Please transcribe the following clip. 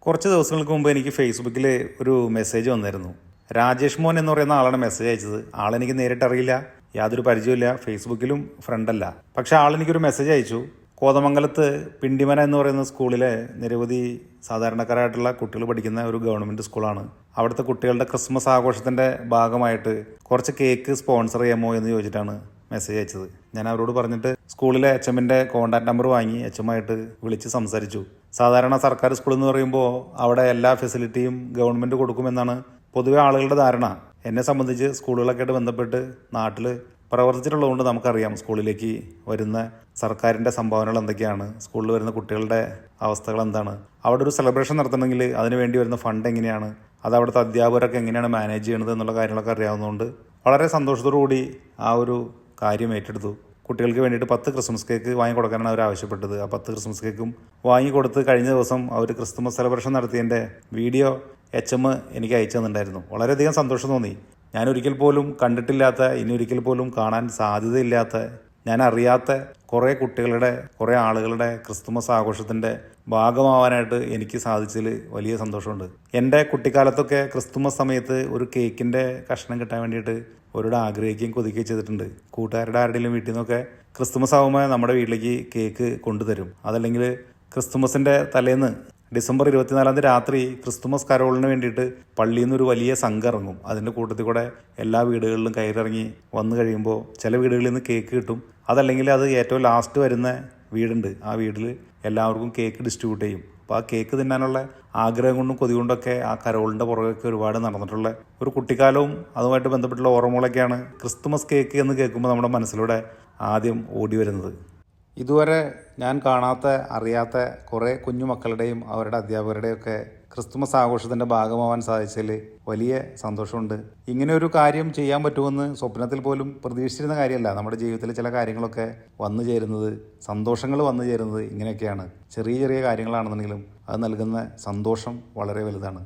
കുറച്ച് ദിവസങ്ങൾക്ക് മുമ്പ് എനിക്ക് ഫേസ്ബുക്കിൽ ഒരു മെസ്സേജ് വന്നിരുന്നു. രാജേഷ് മോൻ എന്ന് പറയുന്ന ആളാണ് മെസ്സേജ് അയച്ചത്. ആളെനിക്ക് നേരിട്ടറിയില്ല, യാതൊരു പരിചയമില്ല, ഫേസ്ബുക്കിലും ഫ്രണ്ടല്ല. പക്ഷേ ആളെനിക്കൊരു മെസ്സേജ് അയച്ചു. കോതമംഗലത്ത് പിണ്ടിമന എന്ന് പറയുന്ന സ്കൂളിലെ നിരവധി സാധാരണക്കാരായിട്ടുള്ള കുട്ടികൾ പഠിക്കുന്ന ഒരു ഗവൺമെൻറ് സ്കൂളാണ്. അവിടുത്തെ കുട്ടികളുടെ ക്രിസ്മസ് ആഘോഷത്തിൻ്റെ ഭാഗമായിട്ട് കുറച്ച് കേക്ക് സ്പോൺസർ ചെയ്യാമോ എന്ന് ചോദിച്ചിട്ടാണ് മെസ്സേജ് അയച്ചത്. ഞാൻ അവരോട് പറഞ്ഞിട്ട് സ്കൂളിലെ HMൻ്റെ കോൺടാക്ട് നമ്പർ വാങ്ങി HMായിട്ട് വിളിച്ച് സംസാരിച്ചു. സാധാരണ സർക്കാർ സ്കൂൾ എന്ന് പറയുമ്പോൾ അവിടെ എല്ലാ ഫെസിലിറ്റിയും ഗവൺമെൻറ് കൊടുക്കുമെന്നാണ് പൊതുവെ ആളുകളുടെ ധാരണ. എന്നെ സംബന്ധിച്ച് സ്കൂളുകളൊക്കെ ആയിട്ട് ബന്ധപ്പെട്ട് നാട്ടിൽ പ്രവർത്തിച്ചിട്ടുള്ളതുകൊണ്ട് നമുക്കറിയാം സ്കൂളിലേക്ക് വരുന്ന സർക്കാരിൻ്റെ സംഭാവനകൾ എന്തൊക്കെയാണ്, സ്കൂളിൽ വരുന്ന കുട്ടികളുടെ അവസ്ഥകൾ എന്താണ്, അവിടെ ഒരു സെലിബ്രേഷൻ നടത്തണമെങ്കിൽ അതിന് വേണ്ടി വരുന്ന ഫണ്ട് എങ്ങനെയാണ്, അത് അവിടുത്തെ അധ്യാപകരൊക്കെ എങ്ങനെയാണ് മാനേജ് ചെയ്യുന്നത് എന്നുള്ള കാര്യങ്ങളൊക്കെ അറിയാവുന്നതുകൊണ്ട് വളരെ സന്തോഷത്തോടു കൂടി ആ ഒരു കാര്യം ഏറ്റെടുത്തു. കുട്ടികൾക്ക് വേണ്ടിയിട്ട് 10 ക്രിസ്മസ് കേക്ക് വാങ്ങിക്കൊടുക്കാനാണ് അവർ ആവശ്യപ്പെട്ടത്. ആ 10 ക്രിസ്മസ് കേക്കും വാങ്ങിക്കൊടുത്ത് കഴിഞ്ഞ ദിവസം അവർ ക്രിസ്മസ് സെലിബ്രേഷൻ നടത്തിയതിൻ്റെ വീഡിയോ HM എനിക്ക് അയച്ചു തന്നിട്ടുണ്ടായിരുന്നു. വളരെയധികം സന്തോഷം തോന്നി. ഞാൻ ഒരിക്കൽ പോലും കണ്ടിട്ടില്ലാത്ത, ഇനി ഒരിക്കൽ പോലും കാണാൻ സാധ്യതയില്ലാത്ത, ഞാൻ അറിയാത്ത കുറേ കുട്ടികളുടെ, കുറേ ആളുകളുടെ ക്രിസ്തുമസ് ആഘോഷത്തിൻ്റെ ഭാഗമാവാനായിട്ട് എനിക്ക് സാധിച്ചതിൽ വലിയ സന്തോഷമുണ്ട്. എൻ്റെ കുട്ടിക്കാലത്തൊക്കെ ക്രിസ്തുമസ് സമയത്ത് ഒരു കേക്കിൻ്റെ കഷ്ണം കിട്ടാൻ വേണ്ടിയിട്ട് ഒരിടെ ആഗ്രഹിക്കുകയും കൊതിക്കുകയും ചെയ്തിട്ടുണ്ട്. കൂട്ടുകാരുടെ ആരുടെയും വീട്ടിൽ നിന്നൊക്കെ ക്രിസ്തുമസ് ആകുമ്പോൾ നമ്മുടെ വീട്ടിലേക്ക് കേക്ക് കൊണ്ടുതരും. അതല്ലെങ്കിൽ ക്രിസ്തുമസിൻ്റെ തലേന്ന് ഡിസംബർ 24 രാത്രി ക്രിസ്തുമസ് കരോളിന് വേണ്ടിയിട്ട് പള്ളിയിൽ നിന്നൊരു വലിയ സംഘം ഇറങ്ങും. അതിൻ്റെ കൂട്ടത്തിൽ കൂടെ എല്ലാ വീടുകളിലും കയറിറങ്ങി വന്നു കഴിയുമ്പോൾ ചില വീടുകളിൽ നിന്ന് കേക്ക് കിട്ടും. അതല്ലെങ്കിൽ അത് ഏറ്റവും ലാസ്റ്റ് വരുന്ന വീടുണ്ട്, ആ വീട്ടിൽ എല്ലാവർക്കും കേക്ക് ഡിസ്ട്രിബ്യൂട്ട് ചെയ്യും. അപ്പോൾ ആ കേക്ക് തിന്നാനുള്ള ആഗ്രഹം കൊണ്ടും കൊതി കൊണ്ടൊക്കെ ആ കരോളിൻ്റെ പുറകൊക്കെ ഒരുപാട് നടന്നിട്ടുള്ള ഒരു കുട്ടിക്കാലവും അതുമായിട്ട് ബന്ധപ്പെട്ടുള്ള ഓർമ്മകളൊക്കെയാണ് ക്രിസ്തുമസ് കേക്ക് എന്ന് കേൾക്കുമ്പോൾ നമ്മുടെ മനസ്സിലൂടെ ആദ്യം ഓടി വരുന്നത്. ഇതുവരെ ഞാൻ കാണാത്ത, അറിയാത്ത കുറേ കുഞ്ഞു മക്കളുടെയും അവരുടെ അധ്യാപകരുടെയൊക്കെ ക്രിസ്തുമസ് ആഘോഷത്തിൻ്റെ ഭാഗമാവാൻ സാധിച്ചതിൽ വലിയ സന്തോഷമുണ്ട്. ഇങ്ങനെ ഒരു കാര്യം ചെയ്യാൻ പറ്റുമെന്ന് സ്വപ്നത്തിൽ പോലും പ്രതീക്ഷിച്ചിരുന്ന കാര്യമല്ല. നമ്മുടെ ജീവിതത്തിൽ ചില കാര്യങ്ങളൊക്കെ വന്നു ചേരുന്നത്, സന്തോഷങ്ങൾ വന്നു ചേരുന്നത് ഇങ്ങനെയൊക്കെയാണ്. ചെറിയ ചെറിയ കാര്യങ്ങളാണെന്നുണ്ടെങ്കിലും അത് നൽകുന്ന സന്തോഷം വളരെ വലുതാണ്.